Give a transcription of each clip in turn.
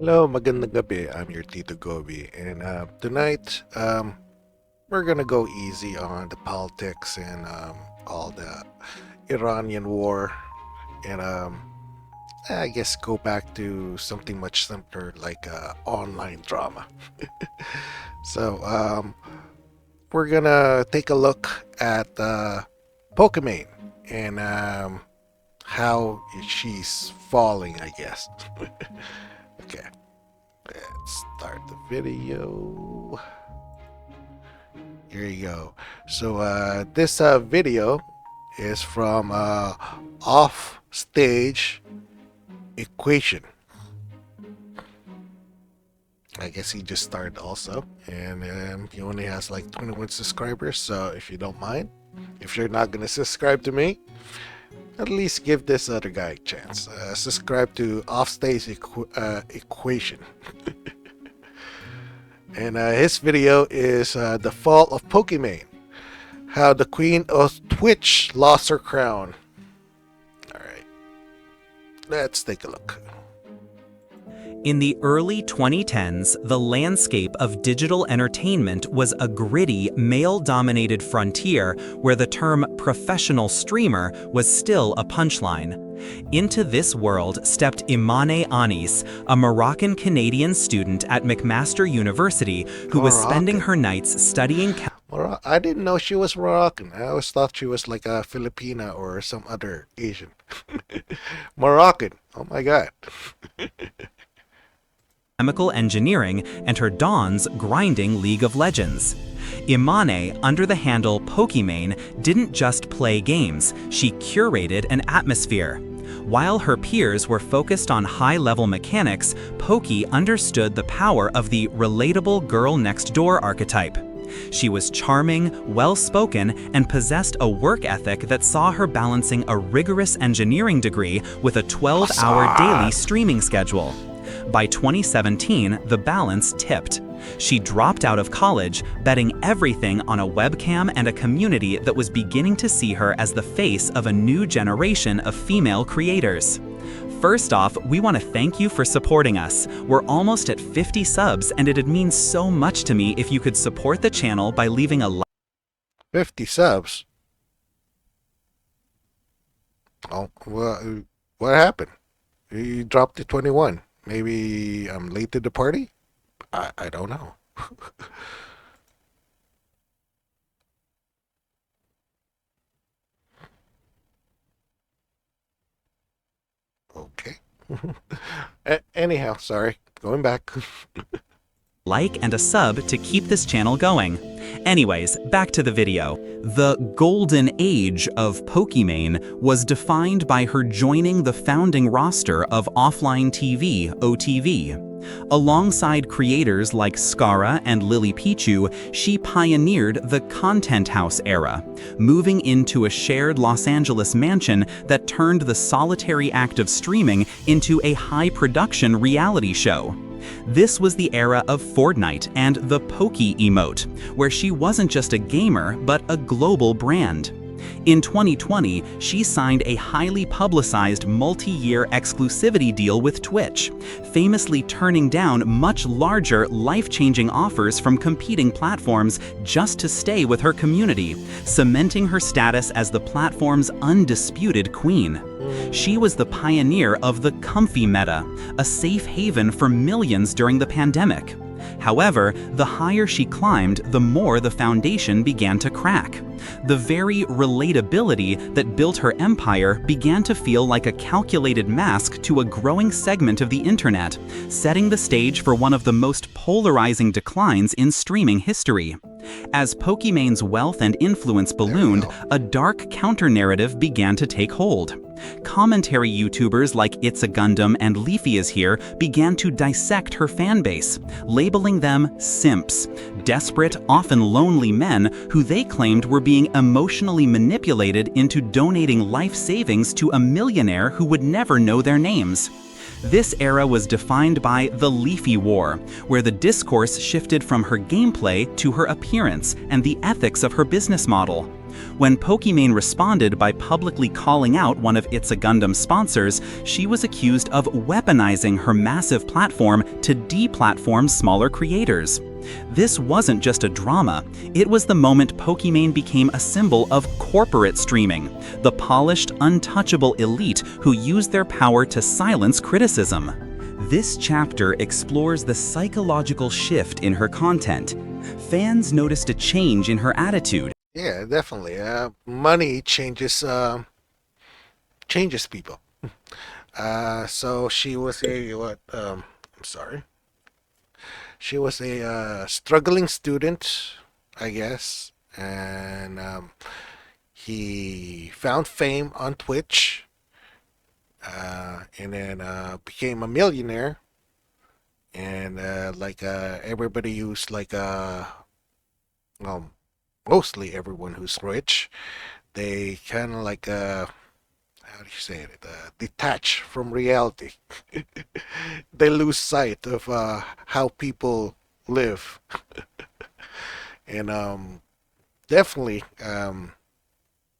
Hello, magandang gabi. I'm your Tito Goby, and tonight we're gonna go easy on the politics and all the Iranian war, and I guess go back to something much simpler like online drama. So we're gonna take a look at Pokimane and how she's falling, I guess. Okay, let's start the video. Here you go. So this video is from Offstage Equation. I guess he just started also, and he only has like 21 subscribers. So if you don't mind, if you're not gonna subscribe to me, at least give this other guy a chance. Subscribe to Offstage Equation. And his video is The Fall of Pokimane. How the Queen of Twitch lost her crown. Alright, let's take a look. In the early 2010s, the landscape of digital entertainment was a gritty, male-dominated frontier where the term professional streamer was still a punchline. Into this world stepped Imane Anis, a Moroccan-Canadian student at McMaster University who was spending her nights studying. I didn't know she was Moroccan. I always thought she was like a Filipina or some other Asian. Moroccan. Oh my god. Chemical engineering and her dawns grinding League of Legends. Imane, under the handle Pokimane, didn't just play games, she curated an atmosphere. While her peers were focused on high-level mechanics, Poki understood the power of the relatable girl next door archetype. She was charming, well-spoken, and possessed a work ethic that saw her balancing a rigorous engineering degree with a 12-hour daily streaming schedule. By 2017, the balance tipped. She dropped out of college, betting everything on a webcam and a community that was beginning to see her as the face of a new generation of female creators. First off, we want to thank you for supporting us. We're almost at 50 subs, and it'd mean so much to me if you could support the channel by leaving a like. 50 subs? Oh, well, what happened? You dropped to 21. Maybe I'm late to the party? I don't know. Okay. Anyhow, sorry. Going back. Like and a sub to keep this channel going. Anyways, back to the video. The golden age of Pokimane was defined by her joining the founding roster of Offline TV, OTV. Alongside creators like Skara and Lily Pichu, she pioneered the Content House era, moving into a shared Los Angeles mansion that turned the solitary act of streaming into a high-production reality show. This was the era of Fortnite and the Poki emote, where she wasn't just a gamer, but a global brand. In 2020, she signed a highly publicized multi-year exclusivity deal with Twitch, famously turning down much larger, life-changing offers from competing platforms just to stay with her community, cementing her status as the platform's undisputed queen. She was the pioneer of the comfy meta, a safe haven for millions during the pandemic. However, the higher she climbed, the more the foundation began to crack. The very relatability that built her empire began to feel like a calculated mask to a growing segment of the internet, setting the stage for one of the most polarizing declines in streaming history. As Pokimane's wealth and influence ballooned, a dark counter-narrative began to take hold. Commentary YouTubers like It's a Gundam and Leafy is Here began to dissect her fanbase, labeling them simps, desperate, often lonely men who they claimed were being emotionally manipulated into donating life savings to a millionaire who would never know their names. This era was defined by the Leafy War, where the discourse shifted from her gameplay to her appearance and the ethics of her business model. When Pokimane responded by publicly calling out one of It's a Gundam sponsors, she was accused of weaponizing her massive platform to deplatform smaller creators. This wasn't just a drama, it was the moment Pokimane became a symbol of corporate streaming, the polished, untouchable elite who used their power to silence criticism. This chapter explores the psychological shift in her content. Fans noticed a change in her attitude. Yeah, definitely. Money changes people. So she was a what? I'm sorry. She was a struggling student, I guess, and he found fame on Twitch, and then became a millionaire. And everybody who's well, mostly everyone who's rich, they kind of how do you say it? Detach from reality. They lose sight of how people live, and definitely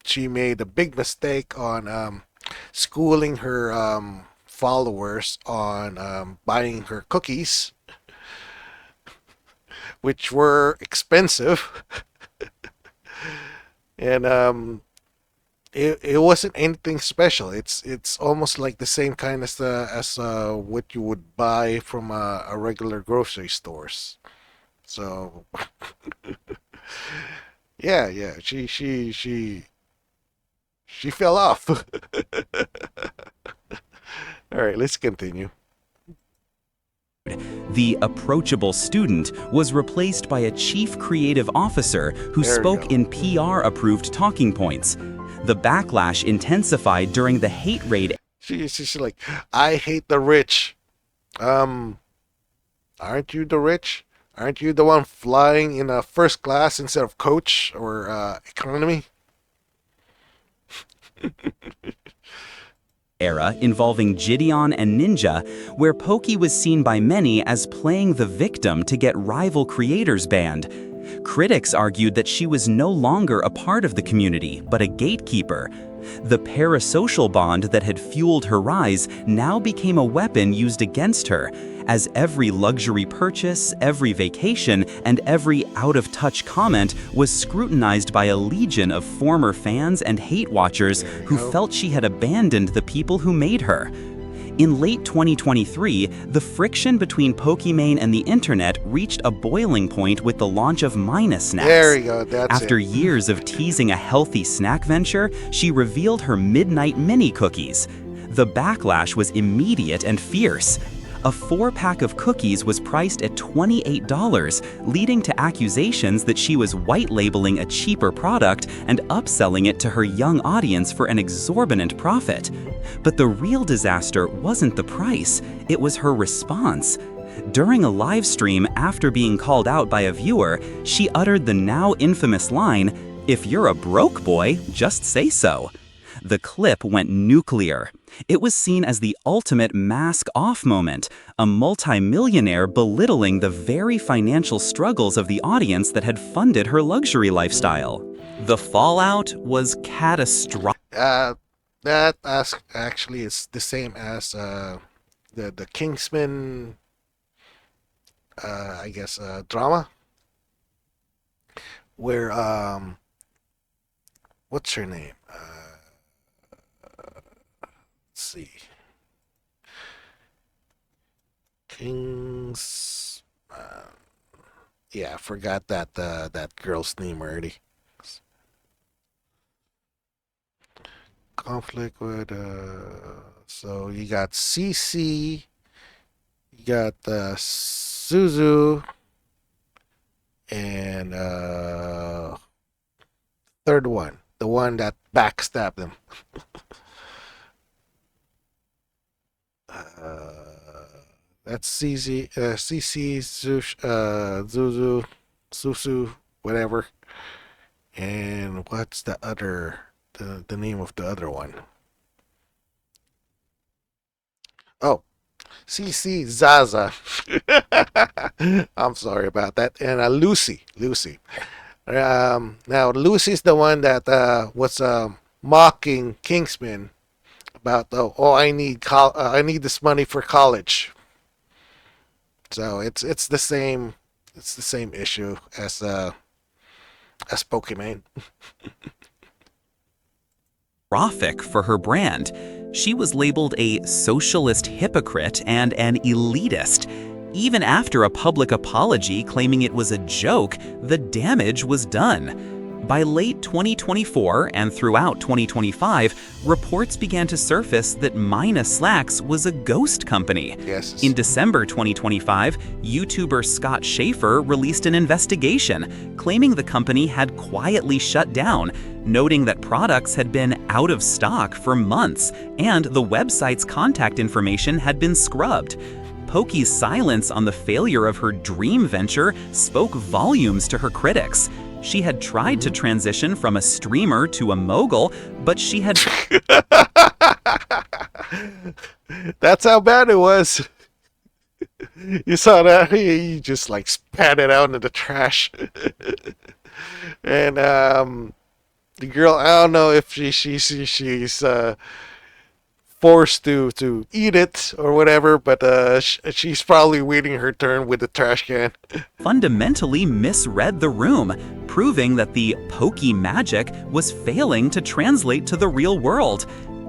she made a big mistake on schooling her followers on buying her cookies, which were expensive, and it wasn't anything special. It's almost like the same kind as what you would buy from a regular grocery stores. So yeah, she fell off. All right, let's continue. The approachable student was replaced by a chief creative officer who There we spoke go. in PR-approved talking points. The backlash intensified during the hate raid. She's like, I hate the rich. Um, aren't you the rich? Aren't you the one flying in a first class instead of coach or economy? Era involving Gideon and Ninja, where Pokey was seen by many as playing the victim to get rival creators banned. Critics argued that she was no longer a part of the community, but a gatekeeper. The parasocial bond that had fueled her rise now became a weapon used against her, as every luxury purchase, every vacation, and every out-of-touch comment was scrutinized by a legion of former fans and hate watchers who felt she had abandoned the people who made her. In late 2023, the friction between Pokimane and the internet reached a boiling point with the launch of Mina Snacks. There you go, that's After it. years of teasing a healthy snack venture, she revealed her Midnight Mini Cookies. The backlash was immediate and fierce. A 4-pack of cookies was priced at $28, leading to accusations that she was white-labeling a cheaper product and upselling it to her young audience for an exorbitant profit. But the real disaster wasn't the price, it was her response. During a live stream after being called out by a viewer, she uttered the now infamous line, "If you're a broke boy, just say so." The clip went nuclear. It was seen as the ultimate mask-off moment, a multi-millionaire belittling the very financial struggles of the audience that had funded her luxury lifestyle. The fallout was catastrophic. Actually is the same as the Kingsman, I guess, drama, where what's her name? Let's see, Kings. Yeah, I forgot that girl's name already. Conflict with so you got CC, you got Suzu, and third one, the one that backstabbed them. That's CC, CC, Zuzu, Susu, whatever. And what's the name of the other one? Oh, CC Zaza. I'm sorry about that. And Lucy. Now Lucy's the one that was mocking Kingsman about, oh, I need this money for college. So it's the same issue as Pokimane. Profit for her brand. She was labeled a socialist hypocrite and an elitist. Even after a public apology claiming it was a joke, the damage was done. By late 2024 and throughout 2025, reports began to surface that Mina Slacks was a ghost company. Yes. In December 2025, YouTuber Scott Schaefer released an investigation claiming the company had quietly shut down, noting that products had been out of stock for months and the website's contact information had been scrubbed. Poki's silence on the failure of her dream venture spoke volumes to her critics. She had tried to transition from a streamer to a mogul, but she had That's how bad it was. You saw that? He just like spat it out into the trash. And the girl, I don't know if she's forced to eat it or whatever, but she's probably waiting her turn with the trash can. fundamentally misread the room, proving that the Poki magic was failing to translate to the real world.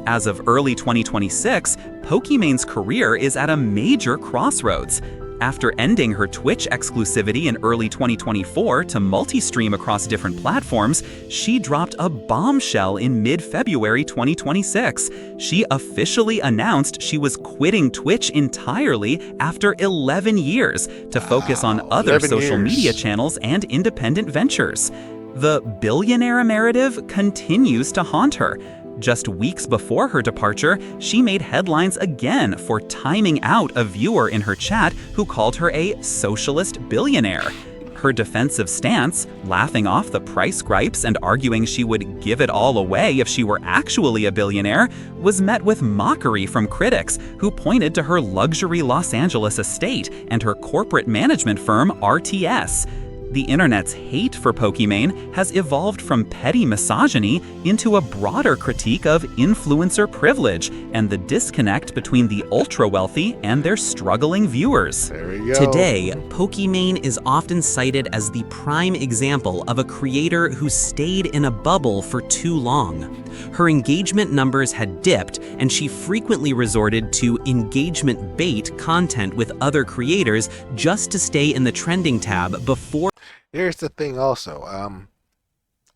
As of early 2026, Pokimane's career is at a major crossroads. After ending her Twitch exclusivity in early 2024 to multi-stream across different platforms, she dropped a bombshell in mid-February 2026. She officially announced she was quitting Twitch entirely after 11 years to focus on other 11 social years. media channels and independent ventures. The billionaire narrative continues to haunt her. Just weeks before her departure, she made headlines again for timing out a viewer in her chat who called her a socialist billionaire. Her defensive stance, laughing off the price gripes and arguing she would give it all away if she were actually a billionaire, was met with mockery from critics who pointed to her luxury Los Angeles estate and her corporate management firm RTS. The internet's hate for Pokimane has evolved from petty misogyny into a broader critique of influencer privilege and the disconnect between the ultra-wealthy and their struggling viewers. There we go. Today, Pokimane is often cited as the prime example of a creator who stayed in a bubble for too long. Her engagement numbers had dipped, and she frequently resorted to engagement bait content with other creators just to stay in the trending tab before. Here's the thing also. I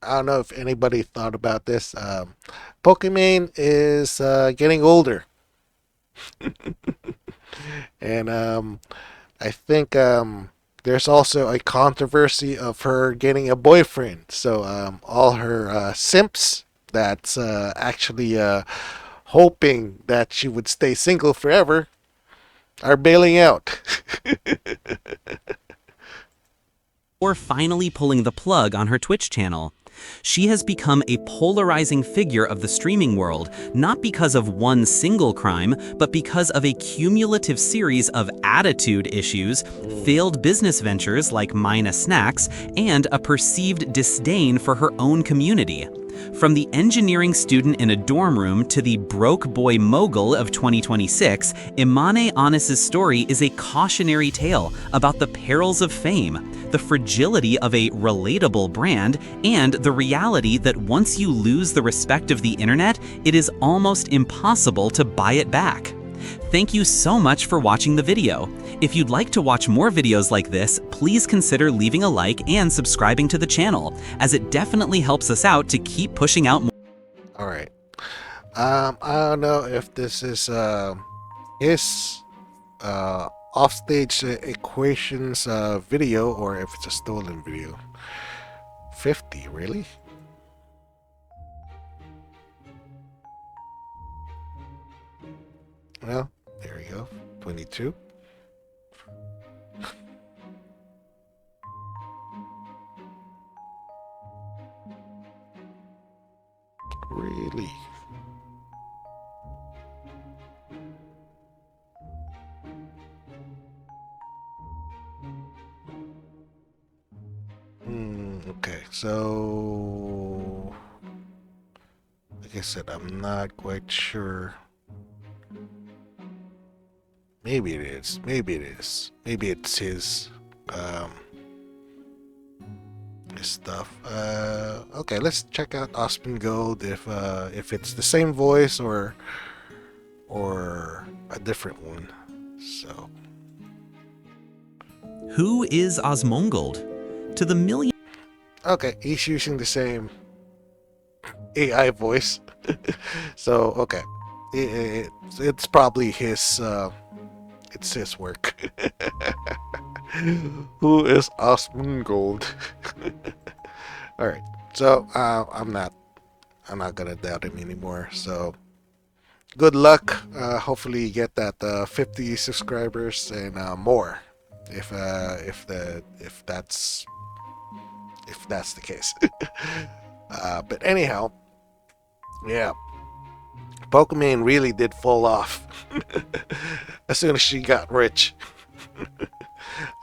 don't know if anybody thought about this. Pokimane is getting older. And I think there's also a controversy of her getting a boyfriend. So all her simps that's actually hoping that she would stay single forever are bailing out. Or finally pulling the plug on her Twitch channel. She has become a polarizing figure of the streaming world, not because of one single crime, but because of a cumulative series of attitude issues, failed business ventures like Mina Snacks, and a perceived disdain for her own community. From the engineering student in a dorm room to the broke boy mogul of 2026, Imane Anis's story is a cautionary tale about the perils of fame, the fragility of a relatable brand, and the reality that once you lose the respect of the internet, it is almost impossible to buy it back. Thank you so much for watching the video. If you'd like to watch more videos like this, please consider leaving a like and subscribing to the channel, as it definitely helps us out to keep pushing out more. All right. I don't know if this is his offstage equations video or if it's a stolen video. 50, really? Well, there we go. 22. Really? Okay, so like I said, I'm not quite sure. Maybe it is. Maybe it is. Maybe it's um his stuff. Okay, let's check out Osmond Gold if it's the same voice or a different one. So Who is Osmongold? To the million okay, he's using the same AI voice. So okay, it's probably his it's his work. Who is Osmond Gold? All right, so I'm not gonna doubt him anymore. So good luck. Hopefully you get that 50 subscribers and more. If that's the case. But anyhow, yeah, Pokimane really did fall off as soon as she got rich.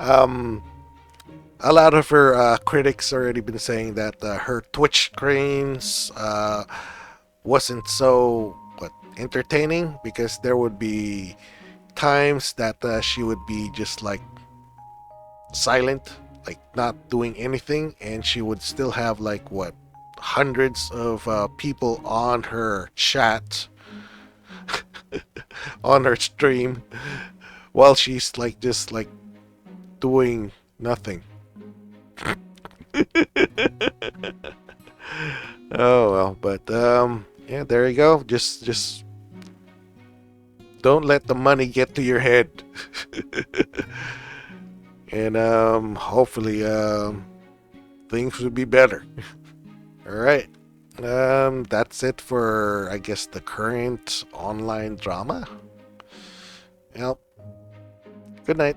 um, a lot of her critics already been saying that her Twitch streams wasn't so entertaining because there would be times that she would be just like silent, like not doing anything, and she would still have like hundreds of people on her chat on her stream while she's like just like doing nothing. Oh well, but yeah, there you go. Just don't let the money get to your head. And hopefully things will be better. All right. That's it for, I guess, the current online drama. Well, good night.